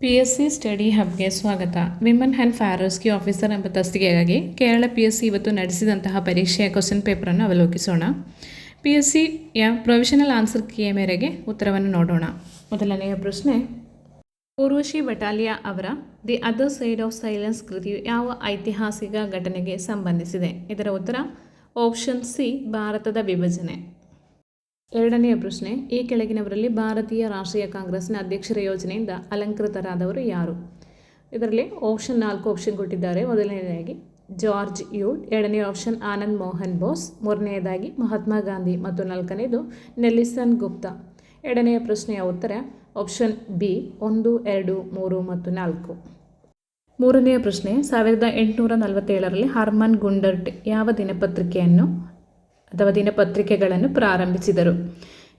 PSC study ಹಬ್ಗೆ ಸ್ವಾಗತ. Women and fire rescue officer ಎಂಬ ತಸ್ತಿಗೆಗಾಗಿ Kerala PSC ಇವತ್ತು ನಡೆಸಿದಂತಹ ಪರೀಕ್ಷೆಯ ಕ್ವಶನ್ ಪೇಪರನ್ನು ಅವಲೋಕಿಸೋಣ. PSCಯ ಪ್ರೊವಿಷನಲ್ ಆನ್ಸರ್ ಕೀಯ ಮೇರೆಗೆ ಉತ್ತರವನ್ನು ನೋಡೋಣ. ಮೊದಲನೆಯ ಪ್ರಶ್ನೆ, ಊರ್ವಶಿ ಬಟಾಲಿಯಾ ಅವರ the other side of silence ಕೃತಿಯು ಯಾವ ಐತಿಹಾಸಿಕ ಘಟನೆಗೆ ಸಂಬಂಧಿಸಿದೆ? ಇದರ ಉತ್ತರ ಆಪ್ಷನ್ ಸಿ, ಭಾರತದ ವಿಭಜನೆ. ಎರಡನೆಯ ಪ್ರಶ್ನೆ, ಈ ಕೆಳಗಿನವರಲ್ಲಿ ಭಾರತೀಯ ರಾಷ್ಟ್ರೀಯ ಕಾಂಗ್ರೆಸ್ನ ಅಧ್ಯಕ್ಷರ ಯೋಜನೆಯಿಂದ ಅಲಂಕೃತರಾದವರು ಯಾರು? ಇದರಲ್ಲಿ ಆಪ್ಷನ್ 4 ಆಪ್ಷನ್ ಕೊಟ್ಟಿದ್ದಾರೆ. ಮೊದಲನೆಯದಾಗಿ ಜಾರ್ಜ್ ಯೂಡ್, ಎರಡನೇ ಆಪ್ಷನ್ ಆನಂದ್ ಮೋಹನ್ ಬೋಸ್, ಮೂರನೆಯದಾಗಿ ಮಹಾತ್ಮ ಗಾಂಧಿ ಮತ್ತು ನಾಲ್ಕನೇದು ನೆಲ್ಸನ್ ಗುಪ್ತಾ. ಎರಡನೆಯ ಪ್ರಶ್ನೆಯ ಉತ್ತರ ಆಪ್ಷನ್ ಬಿ 1, 2, 3 ಮತ್ತು 4. ಮೂರನೆಯ ಪ್ರಶ್ನೆ, 1847ರಲ್ಲಿ ಹರ್ಮನ್ ಗುಂಡರ್ಟ್ ಯಾವ ದಿನಪತ್ರಿಕೆಗಳನ್ನು ಪ್ರಾರಂಭಿಸಿದರು?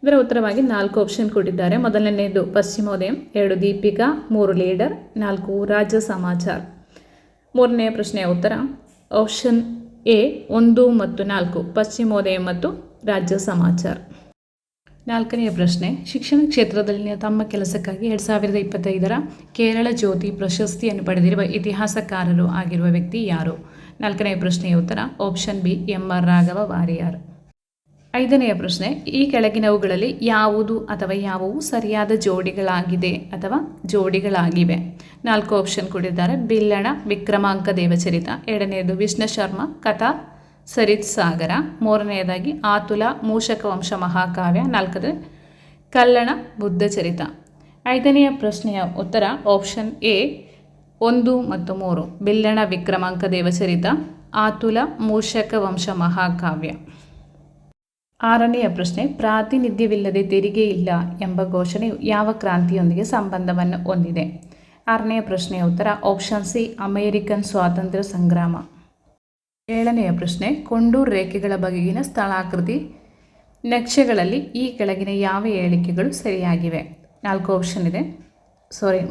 ಇದರ ಉತ್ತರವಾಗಿ 4 ಆಪ್ಷನ್ ಕೊಟ್ಟಿದ್ದಾರೆ. ಮೊದಲನೆಯದು ಪಶ್ಚಿಮೋದಯಂ, 2 ದೀಪಿಕಾ, 3 ಲೀಡರ್, 4 ರಾಜ್ಯ ಸಮಾಚಾರ. ಮೂರನೆಯ ಪ್ರಶ್ನೆಯ ಉತ್ತರ ಆಪ್ಷನ್ ಎ 1 ಮತ್ತು 4 ಪಶ್ಚಿಮೋದಯಂ ಮತ್ತು ರಾಜ್ಯ ಸಮಾಚಾರ. ನಾಲ್ಕನೆಯ ಪ್ರಶ್ನೆ, ಶಿಕ್ಷಣ ಕ್ಷೇತ್ರದಲ್ಲಿನ ತಮ್ಮ ಕೆಲಸಕ್ಕಾಗಿ 2025ರ ಕೇರಳ ಜ್ಯೋತಿ ಪ್ರಶಸ್ತಿಯನ್ನು ಪಡೆದಿರುವ ಇತಿಹಾಸಕಾರರು ಆಗಿರುವ ವ್ಯಕ್ತಿ ಯಾರು? ನಾಲ್ಕನೆಯ ಪ್ರಶ್ನೆಯ ಉತ್ತರ ಆಪ್ಷನ್ ಬಿ MR ರಾಘವ ವಾರಿಯಾರ್. ಐದನೆಯ ಪ್ರಶ್ನೆ, ಈ ಕೆಳಗಿನವುಗಳಲ್ಲಿ ಯಾವುದು ಅಥವಾ ಯಾವುವು ಸರಿಯಾದ ಜೋಡಿಗಳಾಗಿವೆ? 4 ಆಪ್ಷನ್ ಕೊಟ್ಟಿದ್ದಾರೆ. ಬಿಲ್ಲಣ ವಿಕ್ರಮಾಂಕ ದೇವಚರಿತ, ಎರಡನೆಯದು ವಿಷ್ಣು ಶರ್ಮ ಕಥಾ ಸರಿತ್ ಸಾಗರ, ಮೂರನೆಯದಾಗಿ ಆತುಲ ಮೂಷಕ ವಂಶ ಮಹಾಕಾವ್ಯ, ನಾಲ್ಕನೇ ಕಲ್ಲಣ ಬುದ್ಧಚರಿತ. ಐದನೆಯ ಪ್ರಶ್ನೆಯ ಉತ್ತರ ಆಪ್ಷನ್ ಎ 1 ಮತ್ತು 3 ಬಿಲ್ಲಣ ವಿಕ್ರಮಾಂಕ ದೇವಚರಿತ, ಆತುಲ ಮೂಷಕ ವಂಶ ಮಹಾಕಾವ್ಯ. ಆರನೆಯ ಪ್ರಶ್ನೆ, ಪ್ರಾತಿನಿಧ್ಯವಿಲ್ಲದೆ ತೆರಿಗೆ ಇಲ್ಲ ಎಂಬ ಘೋಷಣೆಯು ಯಾವ ಕ್ರಾಂತಿಯೊಂದಿಗೆ ಸಂಬಂಧವನ್ನು ಹೊಂದಿದೆ? ಆರನೆಯ ಪ್ರಶ್ನೆಯ ಉತ್ತರ ಆಪ್ಷನ್ ಸಿ ಅಮೆರಿಕನ್ ಸ್ವಾತಂತ್ರ್ಯ ಸಂಗ್ರಾಮ. ಏಳನೆಯ ಪ್ರಶ್ನೆ, ಕೊಂಡೂರು ರೇಖೆಗಳ ಬಗೆಗಿನ ಸ್ಥಳಾಕೃತಿ ನಕ್ಷೆಗಳಲ್ಲಿ ಈ ಕೆಳಗಿನ ಯಾವ ಹೇಳಿಕೆಗಳು ಸರಿಯಾಗಿವೆ? 4 ಆಪ್ಷನ್ ಇದೆ.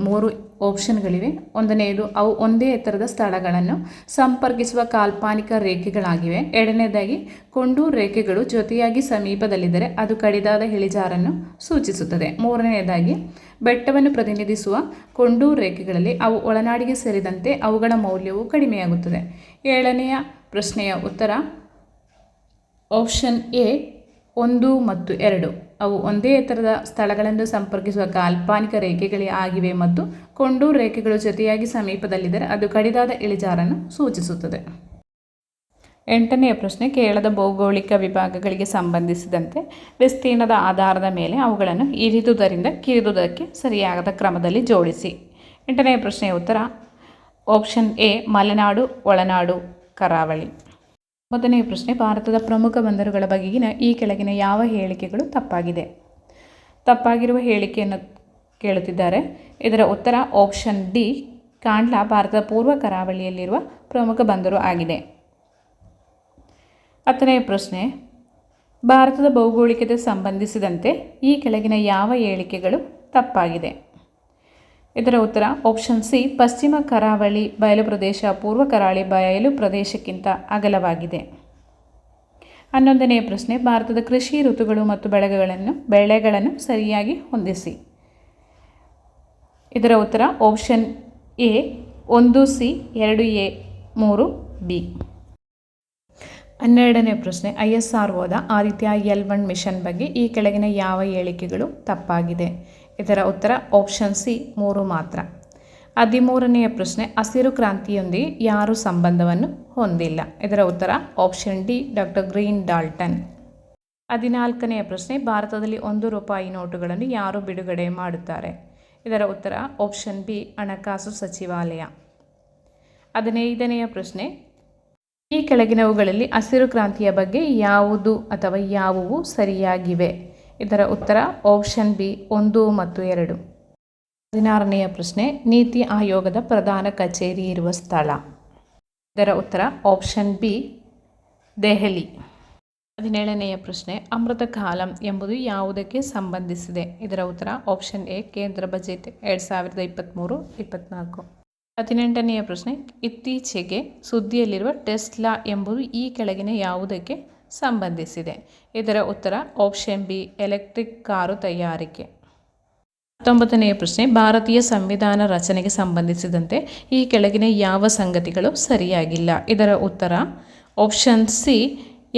3 ಆಪ್ಷನ್ಗಳಿವೆ. ಒಂದನೆಯದು ಅವು ಒಂದೇ ಎತ್ತರದ ಸ್ಥಳಗಳನ್ನು ಸಂಪರ್ಕಿಸುವ ಕಾಲ್ಪನಿಕ ರೇಖೆಗಳಾಗಿವೆ. ಎರಡನೇದಾಗಿ ಕೊಂಡೂರು ರೇಖೆಗಳು ಜೊತೆಯಾಗಿ ಸಮೀಪದಲ್ಲಿದ್ದರೆ ಅದು ಕಡಿದಾದ ಇಳಿಜಾರನ್ನು ಸೂಚಿಸುತ್ತದೆ. ಮೂರನೆಯದಾಗಿ ಬೆಟ್ಟವನ್ನು ಪ್ರತಿನಿಧಿಸುವ ಕೊಂಡೂರು ರೇಖೆಗಳಲ್ಲಿ ಅವು ಒಳನಾಡಿಗೆ ಸೇರಿದಂತೆ ಅವುಗಳ ಮೌಲ್ಯವು ಕಡಿಮೆಯಾಗುತ್ತದೆ. ಏಳನೆಯ ಪ್ರಶ್ನೆಯ ಉತ್ತರ ಆಪ್ಷನ್ ಎ 1 ಮತ್ತು 2 ಅವು ಒಂದೇ ಎತ್ತರದ ಸ್ಥಳಗಳನ್ನು ಸಂಪರ್ಕಿಸುವ ಕಾಲ್ಪನಿಕ ರೇಖೆಗಳೇ ಆಗಿವೆ ಮತ್ತು ಕೊಂಡೂರು ರೇಖೆಗಳು ಜೊತೆಯಾಗಿ ಸಮೀಪದಲ್ಲಿದ್ದರೆ ಅದು ಕಡಿದಾದ ಇಳಿಜಾರನ್ನು ಸೂಚಿಸುತ್ತದೆ. ಎಂಟನೆಯ ಪ್ರಶ್ನೆ, ಕೇರಳದ ಭೌಗೋಳಿಕ ವಿಭಾಗಗಳಿಗೆ ಸಂಬಂಧಿಸಿದಂತೆ ವಿಸ್ತೀರ್ಣದ ಆಧಾರದ ಮೇಲೆ ಅವುಗಳನ್ನು ಇರಿದುದರಿಂದ ಕಿರಿದುದಕ್ಕೆ ಸರಿಯಾದ ಕ್ರಮದಲ್ಲಿ ಜೋಡಿಸಿ. ಎಂಟನೆಯ ಪ್ರಶ್ನೆಯ ಉತ್ತರ ಆಪ್ಷನ್ ಎ ಮಲೆನಾಡು, ಒಳನಾಡು, ಕರಾವಳಿ. ಮೊದಲನೆಯ ಪ್ರಶ್ನೆ, ಭಾರತದ ಪ್ರಮುಖ ಬಂದರುಗಳ ಬಗೆಗಿನ ಈ ಕೆಳಗಿನ ಯಾವ ಹೇಳಿಕೆಗಳು ತಪ್ಪಾಗಿದೆ? ತಪ್ಪಾಗಿರುವ ಹೇಳಿಕೆಯನ್ನು ಕೇಳುತ್ತಿದ್ದಾರೆ. ಇದರ ಉತ್ತರ ಆಪ್ಷನ್ ಡಿ ಕಾಂಡ್ಲಾ ಭಾರತದ ಪೂರ್ವ ಕರಾವಳಿಯಲ್ಲಿರುವ ಪ್ರಮುಖ ಬಂದರು ಆಗಿದೆ. 10ನೆಯ ಪ್ರಶ್ನೆ, ಭಾರತದ ಭೌಗೋಳಿಕತೆ ಸಂಬಂಧಿಸಿದಂತೆ ಈ ಕೆಳಗಿನ ಯಾವ ಹೇಳಿಕೆಗಳು ತಪ್ಪಾಗಿದೆ? ಇದರ ಉತ್ತರ ಆಪ್ಷನ್ ಸಿ ಪಶ್ಚಿಮ ಕರಾವಳಿ ಬಯಲು ಪ್ರದೇಶ ಪೂರ್ವ ಕರಾವಳಿ ಬಯಲು ಪ್ರದೇಶಕ್ಕಿಂತ ಅಗಲವಾಗಿದೆ. 11ನೆಯ ಪ್ರಶ್ನೆ, ಭಾರತದ ಕೃಷಿ ಋತುಗಳು ಮತ್ತು ಬೆಳೆಗಳನ್ನು ಸರಿಯಾಗಿ ಹೊಂದಿಸಿ. ಇದರ ಉತ್ತರ option A 1C, 2A, 3B. 12ನೇ ಪ್ರಶ್ನೆ, ISROದ ಆದಿತ್ಯ L1 ಮಿಷನ್ ಬಗ್ಗೆ ಈ ಕೆಳಗಿನ ಯಾವ ಹೇಳಿಕೆಗಳು ತಪ್ಪಾಗಿದೆ? ಇದರ ಉತ್ತರ ಆಪ್ಷನ್ ಸಿ 3 ಮಾತ್ರ. 13ನೆಯ ಪ್ರಶ್ನೆ, ಹಸಿರು ಕ್ರಾಂತಿಯೊಂದಿಗೆ ಯಾರು ಸಂಬಂಧವನ್ನು ಹೊಂದಿಲ್ಲ? ಇದರ ಉತ್ತರ option D doctor Green Dalton. 14ನೆಯ ಪ್ರಶ್ನೆ, ಭಾರತದಲ್ಲಿ 1 ರೂಪಾಯಿ ನೋಟುಗಳನ್ನು ಯಾರು ಬಿಡುಗಡೆ ಮಾಡುತ್ತಾರೆ? ಇದರ ಉತ್ತರ ಆಪ್ಷನ್ ಬಿ ಹಣಕಾಸು ಸಚಿವಾಲಯ. 15ನೆಯ ಪ್ರಶ್ನೆ, ಈ ಕೆಳಗಿನವುಗಳಲ್ಲಿ ಹಸಿರು ಕ್ರಾಂತಿಯ ಬಗ್ಗೆ ಯಾವುದು ಅಥವಾ ಯಾವುವು ಸರಿಯಾಗಿವೆ? ಇದರ ಉತ್ತರ ಆಪ್ಷನ್ ಬಿ 1 ಮತ್ತು 2. 16ನೆಯ ಪ್ರಶ್ನೆ, ನೀತಿ ಆಯೋಗದ ಪ್ರಧಾನ ಕಚೇರಿ ಇರುವ ಸ್ಥಳ? ಇದರ ಉತ್ತರ ಆಪ್ಷನ್ ಬಿ ದೆಹಲಿ. 17ನೆಯ ಪ್ರಶ್ನೆ, ಅಮೃತ ಕಾಲಂ ಎಂಬುದು ಯಾವುದಕ್ಕೆ ಸಂಬಂಧಿಸಿದೆ? ಇದರ ಉತ್ತರ ಆಪ್ಷನ್ ಎ ಕೇಂದ್ರ ಬಜೆಟ್ 2023-24. 18ನೆಯ ಪ್ರಶ್ನೆ, ಇತ್ತೀಚೆಗೆ ಸುದ್ದಿಯಲ್ಲಿರುವ ಟೆಸ್ಲಾ ಎಂಬುದು ಈ ಕೆಳಗಿನ ಯಾವುದಕ್ಕೆ ಸಂಬಂಧಿಸಿದೆ? ಇದರ ಉತ್ತರ ಆಪ್ಷನ್ ಬಿ ಎಲೆಕ್ಟ್ರಿಕ್ ಕಾರು ತಯಾರಿಕೆ. 19ನೆಯ ಪ್ರಶ್ನೆ, ಭಾರತೀಯ ಸಂವಿಧಾನ ರಚನೆಗೆ ಸಂಬಂಧಿಸಿದಂತೆ ಈ ಕೆಳಗಿನ ಯಾವ ಸಂಗತಿಗಳು ಸರಿಯಾಗಿಲ್ಲ? ಇದರ ಉತ್ತರ ಆಪ್ಷನ್ ಸಿ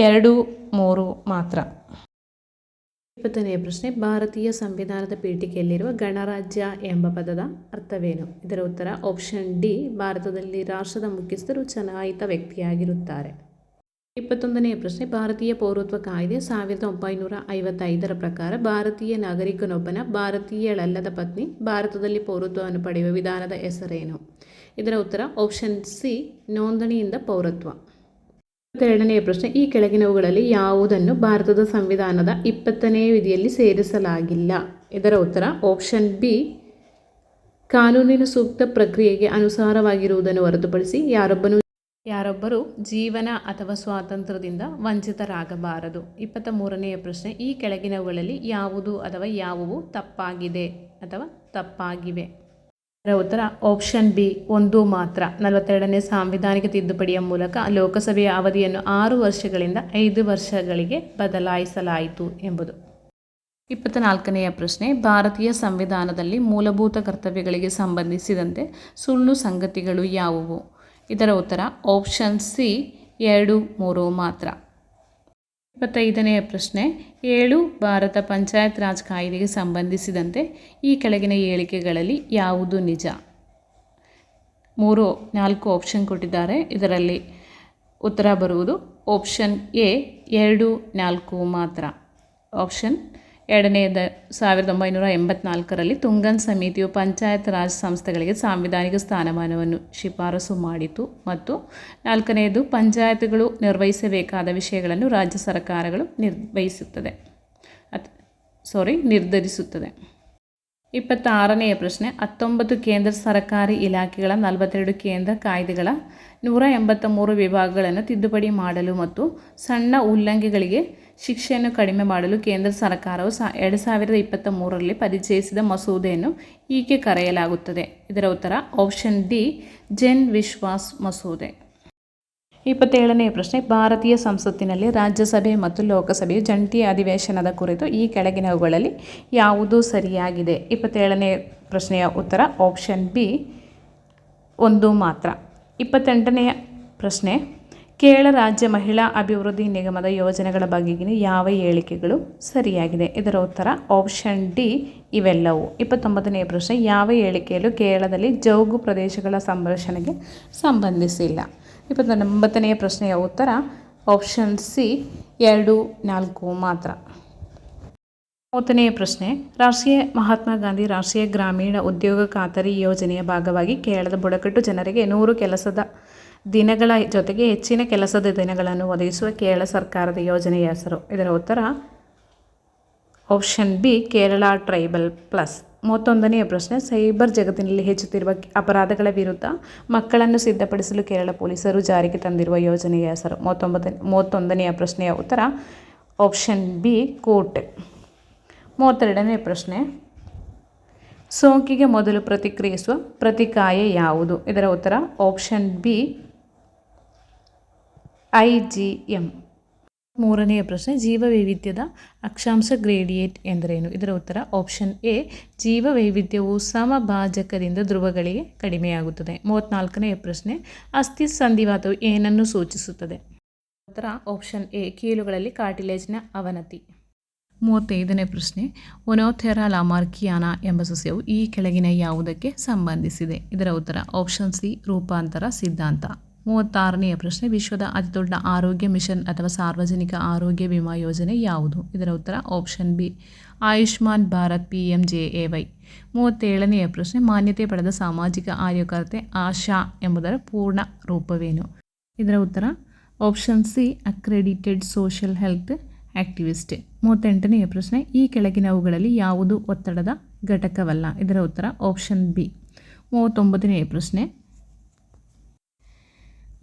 2, 3 ಮಾತ್ರ. 20ನೆಯ ಪ್ರಶ್ನೆ, ಭಾರತೀಯ ಸಂವಿಧಾನದ ಪೀಠಿಕೆಯಲ್ಲಿರುವ ಗಣರಾಜ್ಯ ಎಂಬ ಪದದ ಅರ್ಥವೇನು? ಇದರ ಉತ್ತರ ಆಪ್ಷನ್ ಡಿ, ಭಾರತದಲ್ಲಿ ರಾಷ್ಟ್ರದ ಮುಖ್ಯಸ್ಥರು ಚುನಾಯಿತ ವ್ಯಕ್ತಿಯಾಗಿರುತ್ತಾರೆ. 21ನೆಯ ಪ್ರಶ್ನೆ, ಭಾರತೀಯ ಪೌರತ್ವ ಕಾಯ್ದೆ 1955ರ ಪ್ರಕಾರ ಭಾರತೀಯ ನಾಗರಿಕನೊಬ್ಬನ ಭಾರತೀಯಳಲ್ಲದ ಪತ್ನಿ ಭಾರತದಲ್ಲಿ ಪೌರತ್ವವನ್ನು ಪಡೆಯುವ ವಿಧಾನದ ಹೆಸರೇನು? ಇದರ ಉತ್ತರ ಆಪ್ಷನ್ ಸಿ, ನೋಂದಣಿಯಿಂದ ಪೌರತ್ವ. 22ನೆಯ ಪ್ರಶ್ನೆ, ಈ ಕೆಳಗಿನವುಗಳಲ್ಲಿ ಯಾವುದನ್ನು ಭಾರತದ ಸಂವಿಧಾನದ 20ನೇ ವಿಧಿಯಲ್ಲಿ ಸೇರಿಸಲಾಗಿಲ್ಲ? ಇದರ ಉತ್ತರ ಆಪ್ಷನ್ ಬಿ, ಕಾನೂನಿನ ಸೂಕ್ತ ಪ್ರಕ್ರಿಯೆಗೆ ಅನುಸಾರವಾಗಿರುವುದನ್ನು ಹೊರತುಪಡಿಸಿ ಯಾರೊಬ್ಬರು ಜೀವನ ಅಥವಾ ಸ್ವಾತಂತ್ರ್ಯದಿಂದ ವಂಚಿತರಾಗಬಾರದು. 23ನೆಯ ಪ್ರಶ್ನೆ, ಈ ಕೆಳಗಿನವುಗಳಲ್ಲಿ ಯಾವುದು ಅಥವಾ ಯಾವುವು ತಪ್ಪಾಗಿದೆ ಅಥವಾ ತಪ್ಪಾಗಿವೆ? ಇದರ ಉತ್ತರ ಆಪ್ಷನ್ ಬಿ, 1 ಮಾತ್ರ. 42ನೇ ಸಾಂವಿಧಾನಿಕ ತಿದ್ದುಪಡಿಯ ಮೂಲಕ ಲೋಕಸಭೆಯ ಅವಧಿಯನ್ನು 6 ವರ್ಷಗಳಿಂದ 5 ವರ್ಷಗಳಿಗೆ ಬದಲಾಯಿಸಲಾಯಿತು ಎಂಬುದು. 24ನೆಯ ಪ್ರಶ್ನೆ, ಭಾರತೀಯ ಸಂವಿಧಾನದಲ್ಲಿ ಮೂಲಭೂತ ಕರ್ತವ್ಯಗಳಿಗೆ ಸಂಬಂಧಿಸಿದಂತೆ ಸುಳ್ಳು ಸಂಗತಿಗಳು ಯಾವುವು? ಇದರ ಉತ್ತರ ಆಪ್ಷನ್ ಸಿ, 2, 3 ಮಾತ್ರ. 25ನೆಯ ಪ್ರಶ್ನೆ, 7 ಭಾರತ ಪಂಚಾಯತ್ ರಾಜ್ ಕಾಯ್ದೆಗೆ ಸಂಬಂಧಿಸಿದಂತೆ ಈ ಕೆಳಗಿನ ಹೇಳಿಕೆಗಳಲ್ಲಿ ಯಾವುದು ನಿಜ? 4 ಆಪ್ಷನ್ ಕೊಟ್ಟಿದ್ದಾರೆ. ಇದರಲ್ಲಿ ಉತ್ತರ ಬರುವುದು ಆಪ್ಷನ್ ಎ, 2, 4 ಮಾತ್ರ. ಆಪ್ಷನ್ ಎರಡನೆಯದ 1984ರಲ್ಲಿ ತುಂಗನ್ ಸಮಿತಿಯು ಪಂಚಾಯತ್ ರಾಜ್ ಸಂಸ್ಥೆಗಳಿಗೆ ಸಾಂವಿಧಾನಿಕ ಸ್ಥಾನಮಾನವನ್ನು ಶಿಫಾರಸು ಮಾಡಿತು. ಮತ್ತು 4ನೇದು, ಪಂಚಾಯತ್ಗಳು ನಿರ್ವಹಿಸಬೇಕಾದ ವಿಷಯಗಳನ್ನು ರಾಜ್ಯ ಸರ್ಕಾರಗಳು ನಿರ್ಧರಿಸುತ್ತದೆ. 26ನೆಯ ಪ್ರಶ್ನೆ, 19 ಕೇಂದ್ರ ಸರ್ಕಾರಿ ಇಲಾಖೆಗಳ 42 ಕೇಂದ್ರ ಕಾಯ್ದೆಗಳ 183 ವಿಭಾಗಗಳನ್ನು ತಿದ್ದುಪಡಿ ಮಾಡಲು ಮತ್ತು ಸಣ್ಣ ಉಲ್ಲಂಘನೆಗಳಿಗೆ ಶಿಕ್ಷೆಯನ್ನು ಕಡಿಮೆ ಮಾಡಲು ಕೇಂದ್ರ ಸರ್ಕಾರವು 2023ರಲ್ಲಿ ಪರಿಚಯಿಸಿದ ಮಸೂದೆಯನ್ನು ಹೀಗೆ ಕರೆಯಲಾಗುತ್ತದೆ. ಇದರ ಉತ್ತರ ಆಪ್ಷನ್ ಡಿ, ಜನ್ ವಿಶ್ವಾಸ್ ಮಸೂದೆ. 27ನೆಯ ಪ್ರಶ್ನೆ, ಭಾರತೀಯ ಸಂಸತ್ತಿನಲ್ಲಿ ರಾಜ್ಯಸಭೆ ಮತ್ತು ಲೋಕಸಭೆಯ ಜಂಟಿ ಅಧಿವೇಶನದ ಕುರಿತು ಈ ಕೆಳಗಿನವುಗಳಲ್ಲಿ ಯಾವುದು ಸರಿಯಾಗಿದೆ? 27ನೇ ಪ್ರಶ್ನೆಯ ಉತ್ತರ ಆಪ್ಷನ್ ಬಿ, 1 ಮಾತ್ರ. 28ನೆಯ ಪ್ರಶ್ನೆ, ಕೇರಳ ರಾಜ್ಯ ಮಹಿಳಾ ಅಭಿವೃದ್ಧಿ ನಿಗಮದ ಯೋಜನೆಗಳ ಬಗೆಗಿನ ಯಾವ ಹೇಳಿಕೆಗಳು ಸರಿಯಾಗಿದೆ? ಇದರ ಉತ್ತರ ಆಪ್ಷನ್ ಡಿ, ಇವೆಲ್ಲವೂ. 29ನೆಯ ಪ್ರಶ್ನೆ, ಯಾವ ಹೇಳಿಕೆಯಲ್ಲೂ ಕೇರಳದಲ್ಲಿ ಜೌಗು ಪ್ರದೇಶಗಳ ಸಂರಕ್ಷಣೆಗೆ ಸಂಬಂಧಿಸಿಲ್ಲ? 29ನೆಯ ಪ್ರಶ್ನೆಯ ಉತ್ತರ ಆಪ್ಷನ್ ಸಿ, 2, 4 ಮಾತ್ರ. 30ನೆಯ ಪ್ರಶ್ನೆ, ರಾಷ್ಟ್ರೀಯ ಮಹಾತ್ಮ ಗಾಂಧಿ ರಾಷ್ಟ್ರೀಯ ಗ್ರಾಮೀಣ ಉದ್ಯೋಗ ಖಾತರಿ ಯೋಜನೆಯ ಭಾಗವಾಗಿ ಕೇರಳದ ಬುಡಕಟ್ಟು ಜನರಿಗೆ 100 ಕೆಲಸದ ದಿನಗಳ ಜೊತೆಗೆ ಹೆಚ್ಚಿನ ಕೆಲಸದ ದಿನಗಳನ್ನು ಒದಗಿಸುವ ಕೇರಳ ಸರ್ಕಾರದ ಯೋಜನೆಯ ಹೆಸರು? ಇದರ ಉತ್ತರ option B, Kerala tribal plus. 31ನೆಯ ಪ್ರಶ್ನೆ, ಸೈಬರ್ ಜಗತ್ತಿನಲ್ಲಿ ಹೆಚ್ಚುತ್ತಿರುವ ಅಪರಾಧಗಳ ವಿರುದ್ಧ ಮಕ್ಕಳನ್ನು ಸಿದ್ಧಪಡಿಸಲು ಕೇರಳ ಪೊಲೀಸರು ಜಾರಿಗೆ ತಂದಿರುವ ಯೋಜನೆಯ ಹೆಸರು? 31ನೆಯ ಪ್ರಶ್ನೆಯ ಉತ್ತರ ಆಪ್ಷನ್ ಬಿ, ಕೋರ್ಟ್. 32ನೇ ಪ್ರಶ್ನೆ, ಸೋಂಕಿಗೆ ಮೊದಲು ಪ್ರತಿಕ್ರಿಯಿಸುವ ಪ್ರತಿಕಾಯ ಯಾವುದು? ಇದರ ಉತ್ತರ ಆಪ್ಷನ್ ಬಿ, IgM. 3ನೆಯ ಪ್ರಶ್ನೆ, ಜೀವವೈವಿಧ್ಯದ ಅಕ್ಷಾಂಶ ಗ್ರೇಡಿಯೇಟ್ ಎಂದರೇನು? ಇದರ ಉತ್ತರ ಆಪ್ಷನ್ ಎ, ಜೀವವೈವಿಧ್ಯವು ಸಮಭಾಜಕದಿಂದ ಧ್ರುವಗಳಿಗೆ ಕಡಿಮೆಯಾಗುತ್ತದೆ. 34ನೆಯ ಪ್ರಶ್ನೆ, ಅಸ್ಥಿ ಸಂಧಿವಾತವು ಏನನ್ನು ಸೂಚಿಸುತ್ತದೆ? ಉತ್ತರ ಆಪ್ಷನ್ ಎ, ಕೀಲುಗಳಲ್ಲಿ ಕಾರ್ಟಿಲೇಜ್ನ ಅವನತಿ. 35ನೇ ಪ್ರಶ್ನೆ, ಒನೋಥೆರಾ ಲಾಮಾರ್ಕಿಯಾನಾ ಎಂಬ ಸಸ್ಯವು ಈ ಕೆಳಗಿನ ಯಾವುದಕ್ಕೆ ಸಂಬಂಧಿಸಿದೆ? ಇದರ ಉತ್ತರ ಆಪ್ಷನ್ ಸಿ, ರೂಪಾಂತರ ಸಿದ್ಧಾಂತ. 36ನೆಯ ಪ್ರಶ್ನೆ, ವಿಶ್ವದ ಅತಿದೊಡ್ಡ ಆರೋಗ್ಯ ಮಿಷನ್ ಅಥವಾ ಸಾರ್ವಜನಿಕ ಆರೋಗ್ಯ ವಿಮಾ ಯೋಜನೆ ಯಾವುದು? ಇದರ ಉತ್ತರ option B, Ayushman Bharat PMJAY. 37ನೆಯ ಪ್ರಶ್ನೆ, ಮಾನ್ಯತೆ ಪಡೆದ ಸಾಮಾಜಿಕ ಕಾರ್ಯಕರ್ತೆ ಆಶಾ ಎಂಬುದರ ಪೂರ್ಣ ರೂಪವೇನು? ಇದರ ಉತ್ತರ option C, accredited social health activist. 38ನೆಯ ಪ್ರಶ್ನೆ, ಈ ಕೆಳಗಿನವುಗಳಲ್ಲಿ ಯಾವುದು ಒತ್ತಡದ ಘಟಕವಲ್ಲ? ಇದರ ಉತ್ತರ ಆಪ್ಷನ್ ಬಿ. 39ನೆಯ ಪ್ರಶ್ನೆ,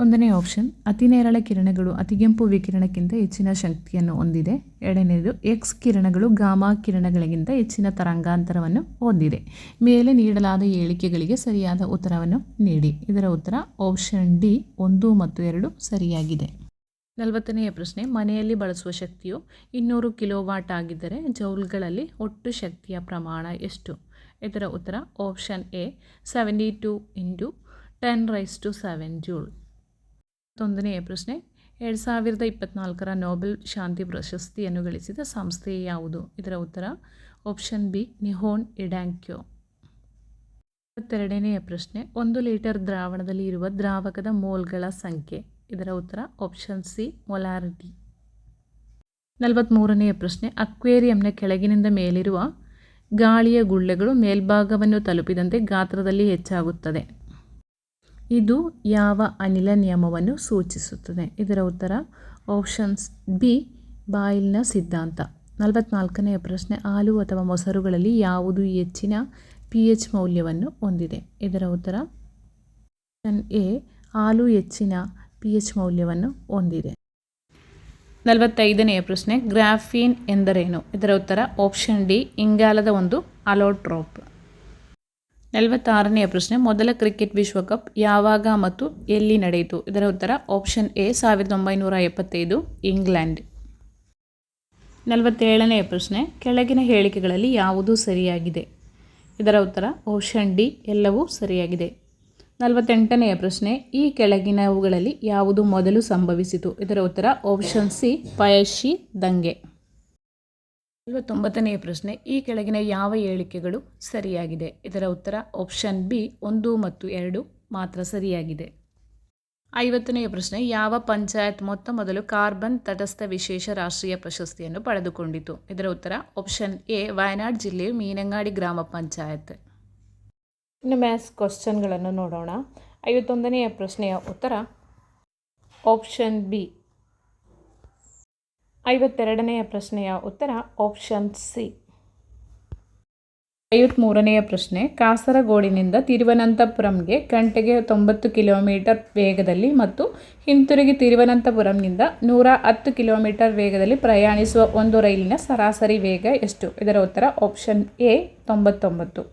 1ನೇ ಆಪ್ಷನ್, ಅತಿನೇರಳ ಕಿರಣಗಳು ಅತಿಗೆಂಪು ವಿಕಿರಣಕ್ಕಿಂತ ಹೆಚ್ಚಿನ ಶಕ್ತಿಯನ್ನು ಹೊಂದಿದೆ. 2ನೇದು, ಎಕ್ಸ್ ಕಿರಣಗಳು ಗಾಮಾ ಕಿರಣಗಳಿಗಿಂತ ಹೆಚ್ಚಿನ ತರಂಗಾಂತರವನ್ನು ಹೊಂದಿದೆ. ಮೇಲೆ ನೀಡಲಾದ ಹೇಳಿಕೆಗಳಿಗೆ ಸರಿಯಾದ ಉತ್ತರವನ್ನು ನೀಡಿ. ಇದರ ಉತ್ತರ ಆಪ್ಷನ್ ಡಿ, 1 ಮತ್ತು 2 ಸರಿಯಾಗಿದೆ. 40ನೆಯ ಪ್ರಶ್ನೆ, ಮನೆಯಲ್ಲಿ ಬಳಸುವ ಶಕ್ತಿಯು 200 ಕಿಲೋವಾಟ್ ಆಗಿದ್ದರೆ ಜೌಲ್ಗಳಲ್ಲಿ ಒಟ್ಟು ಶಕ್ತಿಯ ಪ್ರಮಾಣ ಎಷ್ಟು? ಇದರ ಉತ್ತರ ಆಪ್ಷನ್ ಎ 72 × 10⁻⁷ ಜೂಲ್. 1ನೇ ಪ್ರಶ್ನೆ 2024 ನೊಬೆಲ್ ಶಾಂತಿ ಪ್ರಶಸ್ತಿಯನ್ನು ಗಳಿಸಿದ ಸಂಸ್ಥೆ ಯಾವುದು? ಇದರ ಉತ್ತರ ಆಪ್ಷನ್ ಬಿ ನಿಹೋನ್ ಇಡಾಂಕ್ಯೋ. 22ನೇ ಪ್ರಶ್ನೆ 1 ಲೀಟರ್ ದ್ರಾವಣದಲ್ಲಿ ಇರುವ ದ್ರಾವಕದ ಮೋಲ್ಗಳ ಸಂಖ್ಯೆ. ಇದರ ಉತ್ತರ ಆಪ್ಷನ್ ಸಿ ಮೊಲಾರಿಟಿ. 43ನೇ ಪ್ರಶ್ನೆ ಅಕ್ವೇರಿಯಂನ ಕೆಳಗಿನಿಂದ ಮೇಲಿರುವ ಗಾಳಿಯ ಗುಳ್ಳೆಗಳು ಮೇಲ್ಭಾಗವನ್ನು ತಲುಪಿದಂತೆ ಗಾತ್ರದಲ್ಲಿ ಹೆಚ್ಚಾಗುತ್ತದೆ. ಇದು ಯಾವ ಅನಿಲ ನಿಯಮವನ್ನು ಸೂಚಿಸುತ್ತದೆ? ಇದರ ಉತ್ತರ ಆಪ್ಷನ್ಸ್ ಬಿ ಬಾಯ್ಲ್ನ ಸಿದ್ಧಾಂತ. 44ನೇ ಪ್ರಶ್ನೆ ಹಾಲು ಅಥವಾ ಮೊಸರುಗಳಲ್ಲಿ ಯಾವುದು ಹೆಚ್ಚಿನ pH ಮೌಲ್ಯವನ್ನು ಹೊಂದಿದೆ? ಇದರ ಉತ್ತರ ಆಪ್ಷನ್ ಎ ಹಾಲು ಹೆಚ್ಚಿನ pH ಮೌಲ್ಯವನ್ನು ಹೊಂದಿದೆ. 45ನೇ ಪ್ರಶ್ನೆ ಗ್ರಾಫೀನ್ ಎಂದರೇನು? ಇದರ ಉತ್ತರ ಆಪ್ಷನ್ ಡಿ ಇಂಗಾಲದ ಒಂದು ಅಲೋಟ್ರೋಪ್. 46ನೇ ಪ್ರಶ್ನೆ ಮೊದಲ ಕ್ರಿಕೆಟ್ ವಿಶ್ವಕಪ್ ಯಾವಾಗ ಮತ್ತು ಎಲ್ಲಿ ನಡೆಯಿತು? ಇದರ ಉತ್ತರ ಆಪ್ಷನ್ ಎ 1975 ಇಂಗ್ಲೆಂಡ್. 47ನೇ ಪ್ರಶ್ನೆ ಕೆಳಗಿನ ಹೇಳಿಕೆಗಳಲ್ಲಿ ಯಾವುದು ಸರಿಯಾಗಿದೆ? ಇದರ ಉತ್ತರ ಆಪ್ಷನ್ ಡಿ ಎಲ್ಲವೂ ಸರಿಯಾಗಿದೆ. 48ನೇ ಪ್ರಶ್ನೆ ಈ ಕೆಳಗಿನವುಗಳಲ್ಲಿ ಯಾವುದು ಮೊದಲು ಸಂಭವಿಸಿತು? ಇದರ ಉತ್ತರ ಆಪ್ಷನ್ ಸಿ ಪಯಶಿ ದಂಗೆ. 49ನೇ ಪ್ರಶ್ನೆ ಈ ಕೆಳಗಿನ ಯಾವ ಹೇಳಿಕೆಗಳು ಸರಿಯಾಗಿದೆ? ಇದರ ಉತ್ತರ ಆಪ್ಷನ್ ಬಿ 1 ಮತ್ತು 2 ಮಾತ್ರ ಸರಿಯಾಗಿದೆ. 50ನೇ ಪ್ರಶ್ನೆ ಯಾವ ಪಂಚಾಯತ್ ಮೊತ್ತ ಮೊದಲು ಕಾರ್ಬನ್ ತಟಸ್ಥ ವಿಶೇಷ ರಾಷ್ಟ್ರೀಯ ಪ್ರಶಸ್ತಿಯನ್ನು ಪಡೆದುಕೊಂಡಿತು? ಇದರ ಉತ್ತರ ಆಪ್ಷನ್ ಎ ವಯನಾಡ್ ಜಿಲ್ಲೆಯ ಮೀನಂಗಾಡಿ ಗ್ರಾಮ ಪಂಚಾಯತ್. ಇನ್ನು ಮ್ಯಾಥ್ಸ್ ಕ್ವಶನ್ಗಳನ್ನು ನೋಡೋಣ. 51ನೇ ಪ್ರಶ್ನೆಯ ಉತ್ತರ ಆಪ್ಷನ್ ಬಿ. 52ನೇ ಪ್ರಶ್ನೆಯ ಉತ್ತರ ಆಪ್ಷನ್ ಸಿ. 53ನೇ ಪ್ರಶ್ನೆ ಕಾಸರಗೋಡಿನಿಂದ ತಿರುವನಂತಪುರಂಗೆ ಗಂಟೆಗೆ 90 ಕಿಲೋಮೀಟರ್ ವೇಗದಲ್ಲಿ ಮತ್ತು ಹಿಂತಿರುಗಿ ತಿರುವನಂತಪುರಂನಿಂದ 110 ಕಿಲೋಮೀಟರ್ ವೇಗದಲ್ಲಿ ಪ್ರಯಾಣಿಸುವ ಒಂದು ರೈಲಿನ ಸರಾಸರಿ ವೇಗ ಎಷ್ಟು? ಇದರ ಉತ್ತರ ಆಪ್ಷನ್ ಎ 99.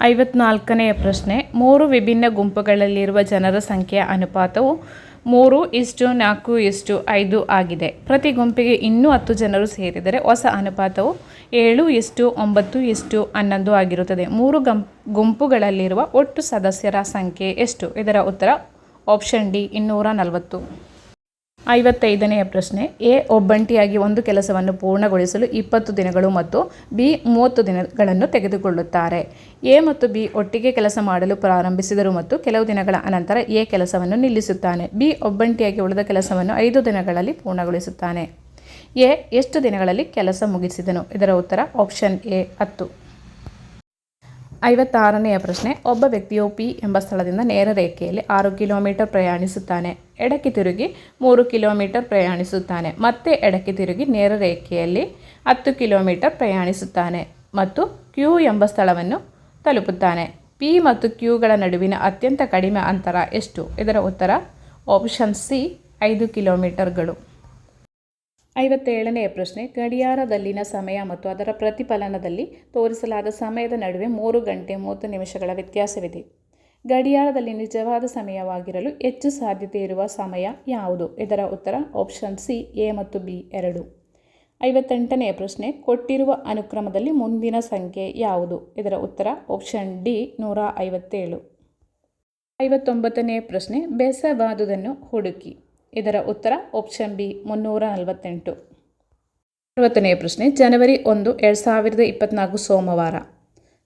54ನೇ ಪ್ರಶ್ನೆ 3 ವಿಭಿನ್ನ ಗುಂಪುಗಳಲ್ಲಿರುವ ಜನರ ಸಂಖ್ಯೆಯ ಅನುಪಾತವು 3:4:5 ಆಗಿದೆ. ಪ್ರತಿ ಗುಂಪಿಗೆ ಇನ್ನೂ 10 ಜನರು ಸೇರಿದರೆ ಹೊಸ ಅನುಪಾತವು 7:9:11 ಆಗಿರುತ್ತದೆ. 3 ಗುಂಪುಗಳಲ್ಲಿರುವ ಒಟ್ಟು ಸದಸ್ಯರ ಸಂಖ್ಯೆ ಎಷ್ಟು? ಇದರ ಉತ್ತರ ಆಪ್ಷನ್ ಡಿ 240. 55ನೇ ಪ್ರಶ್ನೆ ಎ ಒಬ್ಬಂಟಿಯಾಗಿ ಒಂದು ಕೆಲಸವನ್ನು ಪೂರ್ಣಗೊಳಿಸಲು 20 ದಿನಗಳು ಮತ್ತು ಬಿ 30 ದಿನಗಳನ್ನು ತೆಗೆದುಕೊಳ್ಳುತ್ತಾರೆ. ಎ ಮತ್ತು ಬಿ ಒಟ್ಟಿಗೆ ಕೆಲಸ ಮಾಡಲು ಪ್ರಾರಂಭಿಸಿದರು ಮತ್ತು ಕೆಲವು ದಿನಗಳ ಅನಂತರ ಎ ಕೆಲಸವನ್ನು ನಿಲ್ಲಿಸುತ್ತಾನೆ. ಬಿ ಒಬ್ಬಂಟಿಯಾಗಿ ಉಳಿದ ಕೆಲಸವನ್ನು 5 ದಿನಗಳಲ್ಲಿ ಪೂರ್ಣಗೊಳಿಸುತ್ತಾನೆ. ಎ ಎಷ್ಟು ದಿನಗಳಲ್ಲಿ ಕೆಲಸ ಮುಗಿಸಿದನು? ಇದರ ಉತ್ತರ ಆಪ್ಷನ್ ಎ 10. 56ನೇ ಪ್ರಶ್ನೆ ಒಬ್ಬ ವ್ಯಕ್ತಿಯು ಪಿ ಎಂಬ ಸ್ಥಳದಿಂದ ನೇರ ರೇಖೆಯಲ್ಲಿ 6 ಕಿಲೋಮೀಟರ್ ಪ್ರಯಾಣಿಸುತ್ತಾನೆ. ಎಡಕ್ಕೆ ತಿರುಗಿ 3 ಕಿಲೋಮೀಟರ್ ಪ್ರಯಾಣಿಸುತ್ತಾನೆ. ಮತ್ತೆ ಎಡಕ್ಕೆ ತಿರುಗಿ ನೇರ ರೇಖೆಯಲ್ಲಿ 10 ಕಿಲೋಮೀಟರ್ ಪ್ರಯಾಣಿಸುತ್ತಾನೆ ಮತ್ತು ಕ್ಯೂ ಎಂಬ ಸ್ಥಳವನ್ನು ತಲುಪುತ್ತಾನೆ. ಪಿ ಮತ್ತು ಕ್ಯೂಗಳ ನಡುವಿನ ಅತ್ಯಂತ ಕಡಿಮೆ ಅಂತರ ಎಷ್ಟು? ಇದರ ಉತ್ತರ ಆಪ್ಷನ್ ಸಿ 5 ಕಿಲೋಮೀಟರ್ಗಳು. 57ನೇ ಪ್ರಶ್ನೆ ಗಡಿಯಾರದಲ್ಲಿನ ಸಮಯ ಮತ್ತು ಅದರ ಪ್ರತಿಫಲನದಲ್ಲಿ ತೋರಿಸಲಾದ ಸಮಯದ ನಡುವೆ 3 ಗಂಟೆ 30 ನಿಮಿಷಗಳ ವ್ಯತ್ಯಾಸವಿದೆ. ಗಡಿಯಾರದಲ್ಲಿ ನಿಜವಾದ ಸಮಯವಾಗಿರಲು ಹೆಚ್ಚು ಸಾಧ್ಯತೆ ಇರುವ ಸಮಯ ಯಾವುದು? ಇದರ ಉತ್ತರ ಆಪ್ಷನ್ ಸಿ ಎ ಮತ್ತು ಬಿ ಎರಡೂ. 58ನೇ ಪ್ರಶ್ನೆ ಕೊಟ್ಟಿರುವ ಅನುಕ್ರಮದಲ್ಲಿ ಮುಂದಿನ ಸಂಖ್ಯೆ ಯಾವುದು? ಇದರ ಉತ್ತರ ಆಪ್ಷನ್ ಡಿ 157. 59ನೇ ಪ್ರಶ್ನೆ ಬೆಸವಾದುದನ್ನು ಹುಡುಕಿ. ಇದರ ಉತ್ತರ ಆಪ್ಷನ್ ಬಿ 348. 60ನೇ ಪ್ರಶ್ನೆ ಜನವರಿ 1, 2024 ಸೋಮವಾರ.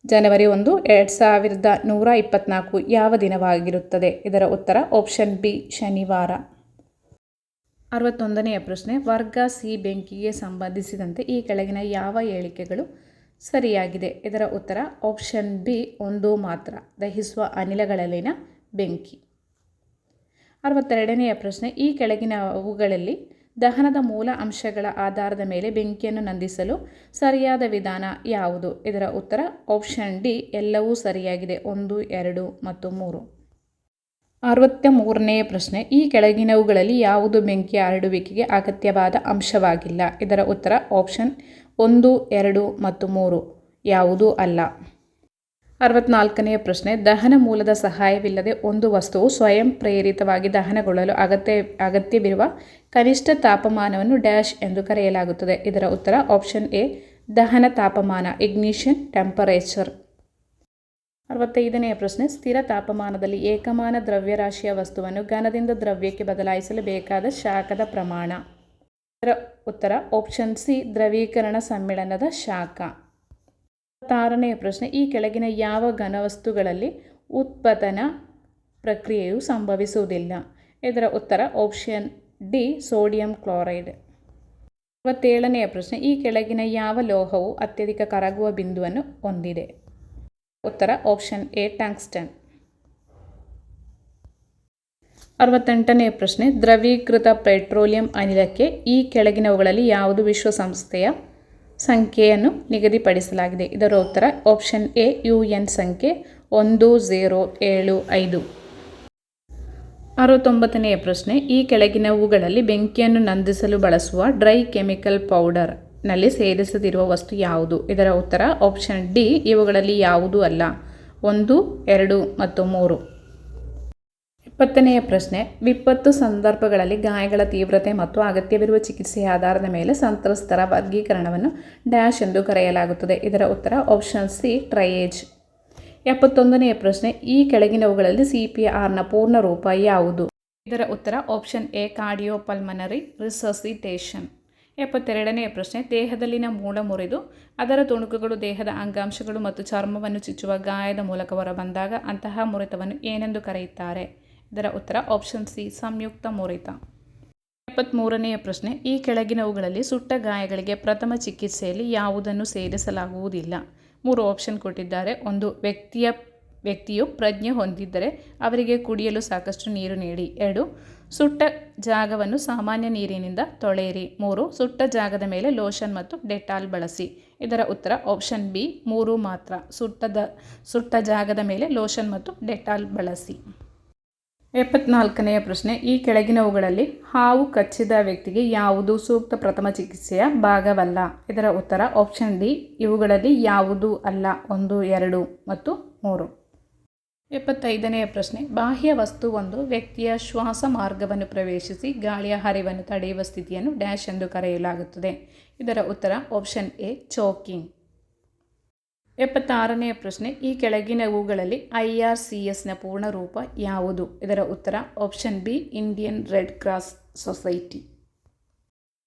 ಜನವರಿ 1, 2124 ಯಾವ ದಿನವಾಗಿರುತ್ತದೆ? ಇದರ ಉತ್ತರ ಆಪ್ಷನ್ ಬಿ ಶನಿವಾರ. 61ನೇ ಪ್ರಶ್ನೆ ವರ್ಗ ಸಿ ಬೆಂಕಿಗೆ ಸಂಬಂಧಿಸಿದಂತೆ ಈ ಕೆಳಗಿನ ಯಾವ ಹೇಳಿಕೆಗಳು ಸರಿಯಾಗಿದೆ? ಇದರ ಉತ್ತರ ಆಪ್ಷನ್ ಬಿ 1 ಮಾತ್ರ ದಹಿಸುವ ಅನಿಲಗಳಲ್ಲಿನ ಬೆಂಕಿ. 62ನೇ ಪ್ರಶ್ನೆ ಈ ಕೆಳಗಿನವುಗಳಲ್ಲಿ ದಹನದ ಮೂಲ ಅಂಶಗಳ ಆಧಾರದ ಮೇಲೆ ಬೆಂಕಿಯನ್ನು ನಂದಿಸಲು ಸರಿಯಾದ ವಿಧಾನ ಯಾವುದು? ಇದರ ಉತ್ತರ ಆಪ್ಷನ್ ಡಿ ಎಲ್ಲವೂ ಸರಿಯಾಗಿದೆ 1, 2 ಮತ್ತು 3. 63ನೇ ಪ್ರಶ್ನೆ ಈ ಕೆಳಗಿನವುಗಳಲ್ಲಿ ಯಾವುದು ಬೆಂಕಿಯ ಹರಡುವಿಕೆಗೆ ಅಗತ್ಯವಾದ ಅಂಶವಾಗಿಲ್ಲ? ಇದರ ಉತ್ತರ ಆಪ್ಷನ್ 1, 2 ಮತ್ತು 3 ಯಾವುದೂ ಅಲ್ಲ. 64ನೇ ಪ್ರಶ್ನೆ ದಹನ ಮೂಲದ ಸಹಾಯವಿಲ್ಲದೆ ಒಂದು ವಸ್ತುವು ಸ್ವಯಂ ಪ್ರೇರಿತವಾಗಿ ದಹನಗೊಳ್ಳಲು ಅಗತ್ಯವಿರುವ ಕನಿಷ್ಠ ತಾಪಮಾನವನ್ನು ಡ್ಯಾಶ್ ಎಂದು ಕರೆಯಲಾಗುತ್ತದೆ. ಇದರ ಉತ್ತರ ಆಪ್ಷನ್ ಎ ದಹನ ತಾಪಮಾನ ಇಗ್ನಿಷನ್ ಟೆಂಪರೇಚರ್. 65ನೇ ಪ್ರಶ್ನೆ, ಸ್ಥಿರ ತಾಪಮಾನದಲ್ಲಿ ಏಕಮಾನ ದ್ರವ್ಯರಾಶಿಯ ವಸ್ತುವನ್ನು ಘನದಿಂದ ದ್ರವ್ಯಕ್ಕೆ ಬದಲಾಯಿಸಲು ಬೇಕಾದ ಶಾಖದ ಪ್ರಮಾಣ. ಇದರ ಉತ್ತರ ಆಪ್ಷನ್ ಸಿ, ದ್ರವೀಕರಣ ಸಮ್ಮಿಳನದ ಶಾಖ. 66ನೇ ಪ್ರಶ್ನೆ, ಈ ಕೆಳಗಿನ ಯಾವ ಘನವಸ್ತುಗಳಲ್ಲಿ ಉತ್ಪತನ ಪ್ರಕ್ರಿಯೆಯು ಸಂಭವಿಸುವುದಿಲ್ಲ? ಇದರ ಉತ್ತರ ಆಪ್ಷನ್ ಡಿ, ಸೋಡಿಯಂ ಕ್ಲೋರೈಡ್. 67ನೇ ಪ್ರಶ್ನೆ, ಈ ಕೆಳಗಿನ ಯಾವ ಲೋಹವು ಅತ್ಯಧಿಕ ಕರಗುವ ಬಿಂದುವನ್ನು ಹೊಂದಿದೆ? ಉತ್ತರ ಆಪ್ಷನ್ ಎ, ಟಂಗ್ಸ್ಟನ್. 68ನೇ ಪ್ರಶ್ನೆ, ದ್ರವೀಕೃತ ಪೆಟ್ರೋಲಿಯಂ ಅನಿಲಕ್ಕೆ ಈ ಕೆಳಗಿನವುಗಳಲ್ಲಿ ಯಾವುದು ವಿಶ್ವಸಂಸ್ಥೆಯ ಸಂಖ್ಯೆಯನ್ನು ನಿಗದಿಪಡಿಸಲಾಗಿದೆ? ಇದರ ಉತ್ತರ ಆಪ್ಷನ್ ಎ, UN ಸಂಖ್ಯೆ 1075. 69ನೇ ಪ್ರಶ್ನೆ, ಈ ಕೆಳಗಿನವುಗಳಲ್ಲಿ ಬೆಂಕಿಯನ್ನು ನಂದಿಸಲು ಬಳಸುವ ಡ್ರೈ ಕೆಮಿಕಲ್ ಪೌಡರ್ ನಲ್ಲಿ ಸೇರಿಸದಿರುವ ವಸ್ತು ಯಾವುದು? ಇದರ ಉತ್ತರ ಆಪ್ಷನ್ ಡಿ, ಇವುಗಳಲ್ಲಿ ಯಾವುದೂ ಅಲ್ಲ. 1, 2 ಮತ್ತು 3. 70ನೆಯ ಪ್ರಶ್ನೆ, ವಿಪತ್ತು ಸಂದರ್ಭಗಳಲ್ಲಿ ಗಾಯಗಳ ತೀವ್ರತೆ ಮತ್ತು ಅಗತ್ಯವಿರುವ ಚಿಕಿತ್ಸೆಯ ಆಧಾರದ ಮೇಲೆ ಸಂತ್ರಸ್ತರ ವರ್ಗೀಕರಣವನ್ನು ಡ್ಯಾಶ್ ಎಂದು ಕರೆಯಲಾಗುತ್ತದೆ. ಇದರ ಉತ್ತರ ಆಪ್ಷನ್ ಸಿ, ಟ್ರಯೇಜ್. 71ನೆಯ ಪ್ರಶ್ನೆ, ಈ ಕೆಳಗಿನವುಗಳಲ್ಲಿ CPRನ ಪೂರ್ಣ ರೂಪ ಯಾವುದು? ಇದರ ಉತ್ತರ ಆಪ್ಷನ್ ಎ, ಕಾರ್ಡಿಯೋಪಲ್ಮನರಿ ರಿಸಸಿಟೇಷನ್. 72ನೆಯ ಪ್ರಶ್ನೆ, ದೇಹದಲ್ಲಿನ ಮೂಳ ಮುರಿದು ಅದರ ತುಣುಕುಗಳು ದೇಹದ ಅಂಗಾಂಶಗಳು ಮತ್ತು ಚರ್ಮವನ್ನು ಚುಚ್ಚುವ ಗಾಯದ ಮೂಲಕ ಹೊರಬಂದಾಗ ಅಂತಹ ಮುರಿತವನ್ನು ಏನೆಂದು ಕರೆಯುತ್ತಾರೆ? ಇದರ ಉತ್ತರ ಆಪ್ಷನ್ ಸಿ, ಸಂಯುಕ್ತ ಮುರಿತ. 73ನೆಯ ಪ್ರಶ್ನೆ, ಈ ಕೆಳಗಿನವುಗಳಲ್ಲಿ ಸುಟ್ಟ ಗಾಯಗಳಿಗೆ ಪ್ರಥಮ ಚಿಕಿತ್ಸೆಯಲ್ಲಿ ಯಾವುದನ್ನು ಸೇರಿಸಲಾಗುವುದಿಲ್ಲ? 3 ಆಪ್ಷನ್ ಕೊಟ್ಟಿದ್ದಾರೆ. 1, ವ್ಯಕ್ತಿಯು ಪ್ರಜ್ಞೆ ಹೊಂದಿದ್ದರೆ ಅವರಿಗೆ ಕುಡಿಯಲು ಸಾಕಷ್ಟು ನೀರು ನೀಡಿ. 2, ಸುಟ್ಟ ಜಾಗವನ್ನು ಸಾಮಾನ್ಯ ನೀರಿನಿಂದ ತೊಳೆಯಿರಿ. 3, ಸುಟ್ಟ ಜಾಗದ ಮೇಲೆ ಲೋಷನ್ ಮತ್ತು ಡೆಟಾಲ್ ಬಳಸಿ. ಇದರ ಉತ್ತರ ಆಪ್ಷನ್ ಬಿ, 3 ಮಾತ್ರ. ಸುಟ್ಟ ಜಾಗದ ಮೇಲೆ ಲೋಷನ್ ಮತ್ತು ಡೆಟಾಲ್ ಬಳಸಿ. 74ನೆಯ ಪ್ರಶ್ನೆ, ಈ ಕೆಳಗಿನವುಗಳಲ್ಲಿ ಹಾವು ಕಚ್ಚಿದ ವ್ಯಕ್ತಿಗೆ ಯಾವುದು ಸೂಕ್ತ ಪ್ರಥಮ ಚಿಕಿತ್ಸೆಯ ಭಾಗವಲ್ಲ? ಇದರ ಉತ್ತರ ಆಪ್ಷನ್ ಡಿ, ಇವುಗಳಲ್ಲಿ ಯಾವುದೂ ಅಲ್ಲ. 1, 2 ಮತ್ತು 3. 75ನೆಯ ಪ್ರಶ್ನೆ, ಬಾಹ್ಯ ವಸ್ತುವೊಂದು ವ್ಯಕ್ತಿಯ ಶ್ವಾಸ ಮಾರ್ಗವನ್ನು ಪ್ರವೇಶಿಸಿ ಗಾಳಿಯ ಹರಿವನ್ನು ತಡೆಯುವ ಸ್ಥಿತಿಯನ್ನು ಡ್ಯಾಶ್ ಎಂದು ಕರೆಯಲಾಗುತ್ತದೆ. ಇದರ ಉತ್ತರ ಆಪ್ಷನ್ ಎ, ಚೋಕಿಂಗ್. 76ನೆಯ ಪ್ರಶ್ನೆ, ಈ ಕೆಳಗಿನವುಗಳಲ್ಲಿ IRCSನ ಪೂರ್ಣ ರೂಪ ಯಾವುದು? ಇದರ ಉತ್ತರ option B, Indian Red Cross Society.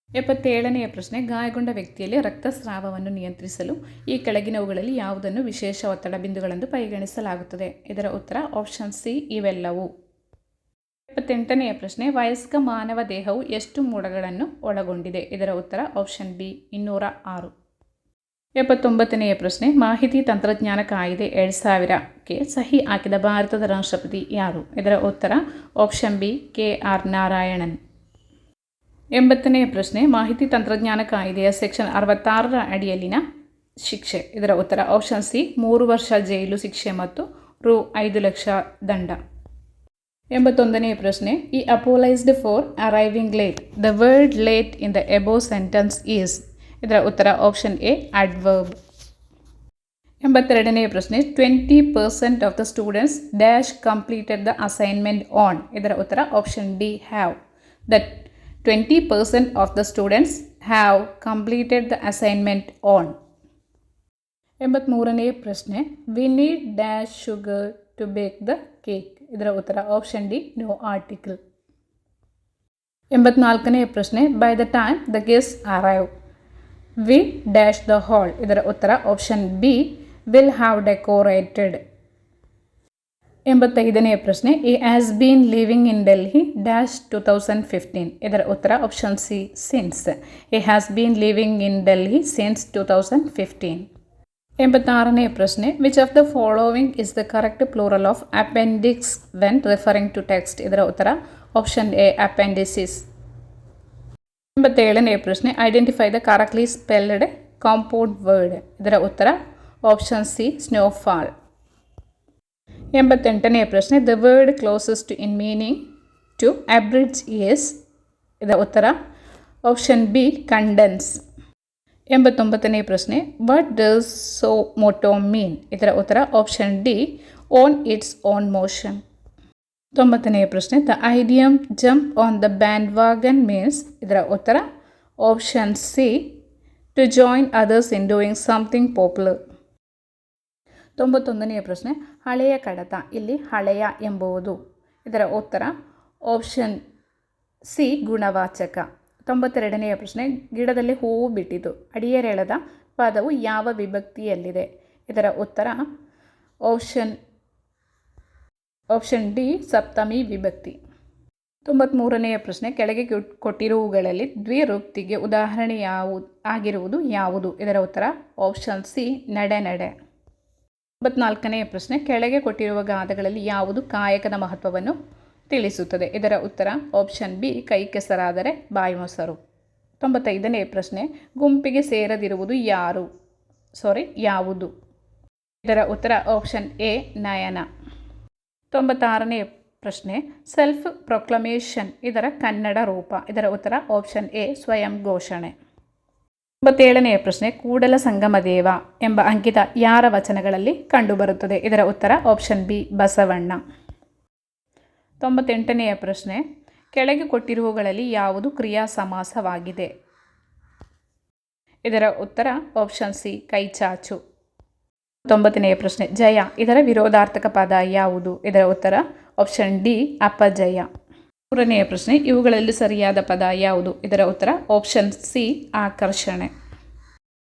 77ನೆಯ ಪ್ರಶ್ನೆ, ಗಾಯಗೊಂಡ ವ್ಯಕ್ತಿಯಲ್ಲಿ ರಕ್ತಸ್ರಾವವನ್ನು ನಿಯಂತ್ರಿಸಲು ಈ ಕೆಳಗಿನವುಗಳಲ್ಲಿ ಯಾವುದನ್ನು ವಿಶೇಷ ಒತ್ತಡ ಬಿಂದುಗಳೆಂದು ಪರಿಗಣಿಸಲಾಗುತ್ತದೆ? ಇದರ ಉತ್ತರ ಆಪ್ಷನ್ ಸಿ, ಇವೆಲ್ಲವೂ. 78ನೆಯ ಪ್ರಶ್ನೆ, ವಯಸ್ಕ ಮಾನವ ದೇಹವು ಎಷ್ಟು ಮೂಳೆಗಳನ್ನು ಒಳಗೊಂಡಿದೆ? ಇದರ ಉತ್ತರ ಆಪ್ಷನ್ ಬಿ, 206. 79ನೆಯ ಪ್ರಶ್ನೆ, ಮಾಹಿತಿ ತಂತ್ರಜ್ಞಾನ ಕಾಯ್ದೆ 2000ಕ್ಕೆ ಸಹಿ ಹಾಕಿದ ಭಾರತದ ರಾಷ್ಟ್ರಪತಿ ಯಾರು? ಇದರ ಉತ್ತರ ಆಪ್ಷನ್ ಬಿ, KR ನಾರಾಯಣನ್. 80ನೆಯ ಪ್ರಶ್ನೆ, ಮಾಹಿತಿ ತಂತ್ರಜ್ಞಾನ ಕಾಯ್ದೆಯ ಸೆಕ್ಷನ್ 66ರ ಅಡಿಯಲ್ಲಿನ ಶಿಕ್ಷೆ? ಇದರ ಉತ್ತರ ಆಪ್ಷನ್ ಸಿ, 3 ವರ್ಷ ಜೈಲು ಶಿಕ್ಷೆ ಮತ್ತು ರೂ. 5 ಲಕ್ಷ ದಂಡ. 81ನೆಯ ಪ್ರಶ್ನೆ, ಈ apologised for arriving late. The word late in the above sentence is? ಇದರ ಉತ್ತರ ಆಪ್ಷನ್ ಎ, ಅಡ್ವರ್ಬ್. 82ನೆಯ ಪ್ರಶ್ನೆ, 20% of the students dash completed the assignment on? ಇದರ ಉತ್ತರ option D, have. That 20% of the students have completed the assignment on. 83ನೆಯ ಪ್ರಶ್ನೆ, we need dash sugar to bake the cake. ಇದರ ಉತ್ತರ option D, no article. 84ನೆಯ ಪ್ರಶ್ನೆ, by the time the guests arrive we dash the hall. ಇದರ ಉತ್ತರ option B, will have decorated. 85ನೆಯ ಪ್ರಶ್ನೆ, he has been living in Delhi dash 2015. ಇದರ ಉತ್ತರ option C, since. he has been living in Delhi since 2015. 86ನೆಯ ಪ್ರಶ್ನೆ, which of the following is the correct plural of appendix when referring to text? ಇದರ ಉತ್ತರ option A, appendices. 87ನೆಯ ಪ್ರಶ್ನೆ, identify the correctly spelled compound word. ಇದರ ಉತ್ತರ option C, snowfall. 88ನೆಯ ಪ್ರಶ್ನೆ, the word closest in meaning to abridge is? ಇದರ ಉತ್ತರ ಆಪ್ಷನ್ ಬಿ, ಕಂಡೆನ್ಸ್. 89ನೇ ಪ್ರಶ್ನೆ, what does suo motu mean? ಇದರ ಉತ್ತರ option D, on its own motion. 90ನೇ ಪ್ರಶ್ನೆ, the idiom jump on the bandwagon means? ಇದರ ಉತ್ತರ option C, to join others in doing something popular. 91ನೆಯ ಪ್ರಶ್ನೆ, ಹಳೆಯ ಕಡತ. ಇಲ್ಲಿ ಹಳೆಯ ಎಂಬುವುದು. ಇದರ ಉತ್ತರ ಆಪ್ಷನ್ ಸಿ ಗುಣವಾಚಕ. 92ನೆಯ ಪ್ರಶ್ನೆ, ಗಿಡದಲ್ಲಿ ಹೂವು ಬಿಟ್ಟಿತು. ಅಡಿಯರೆಳೆದ ಪದವು ಯಾವ ವಿಭಕ್ತಿಯಲ್ಲಿದೆ? ಇದರ ಉತ್ತರ ಆಪ್ಷನ್ ಡಿ ಸಪ್ತಮಿ ವಿಭಕ್ತಿ. 93ನೆಯ ಪ್ರಶ್ನೆ, ಕೆಳಗೆ ಕೊಟ್ಟಿರುವುಗಳಲ್ಲಿ ದ್ವಿರೂಕ್ತಿಗೆ ಉದಾಹರಣೆ ಆಗಿರುವುದು ಯಾವುದು? ಇದರ ಉತ್ತರ ಆಪ್ಷನ್ ಸಿ ನಡೆ ನಡೆ. 94ನೆಯ ಪ್ರಶ್ನೆ, ಕೆಳಗೆ ಕೊಟ್ಟಿರುವ ಗಾದೆಗಳಲ್ಲಿ ಯಾವುದು ಕಾಯಕದ ಮಹತ್ವವನ್ನು ತಿಳಿಸುತ್ತದೆ? ಇದರ ಉತ್ತರ ಆಪ್ಷನ್ ಬಿ ಕೈ ಕೆಸರಾದರೆ ಬಾಯಿ ಮೊಸರು. 95ನೇ ಪ್ರಶ್ನೆ, ಗುಂಪಿಗೆ ಸೇರದಿರುವುದು ಯಾವುದು? ಇದರ ಉತ್ತರ ಆಪ್ಷನ್ ಎ ನಯನ. 96ನೇ ಪ್ರಶ್ನೆ, ಸೆಲ್ಫ್ ಪ್ರೊಕ್ಲಮೇಷನ್ ಇದರ ಕನ್ನಡ ರೂಪ. ಇದರ ಉತ್ತರ ಆಪ್ಷನ್ ಎ ಸ್ವಯಂ ಘೋಷಣೆ. 97ನೇ ಪ್ರಶ್ನೆ, ಕೂಡಲ ಸಂಗಮ ದೇವ ಎಂಬ ಅಂಕಿತ ಯಾರ ವಚನಗಳಲ್ಲಿ ಕಂಡುಬರುತ್ತದೆ? ಇದರ ಉತ್ತರ ಆಪ್ಷನ್ ಬಿ ಬಸವಣ್ಣ. 98ನೇ ಪ್ರಶ್ನೆ, ಕೆಳಗೆ ಕೊಟ್ಟಿರುವುಗಳಲ್ಲಿ ಯಾವುದು ಕ್ರಿಯಾ ಸಮಾಸವಾಗಿದೆ? ಇದರ ಉತ್ತರ ಆಪ್ಷನ್ ಸಿ ಕೈಚಾಚು. 99ನೇ ಪ್ರಶ್ನೆ, ಜಯ ಇದರ ವಿರೋಧಾರ್ಥಕ ಪದ ಯಾವುದು? ಇದರ ಉತ್ತರ ಆಪ್ಷನ್ ಡಿ ಅಪಜಯ. 100ನೇ ಪ್ರಶ್ನೆ, ಇವುಗಳಲ್ಲಿ ಸರಿಯಾದ ಪದ ಯಾವುದು? ಇದರ ಉತ್ತರ ಆಪ್ಷನ್ ಸಿ ಆಕರ್ಷಣೆ.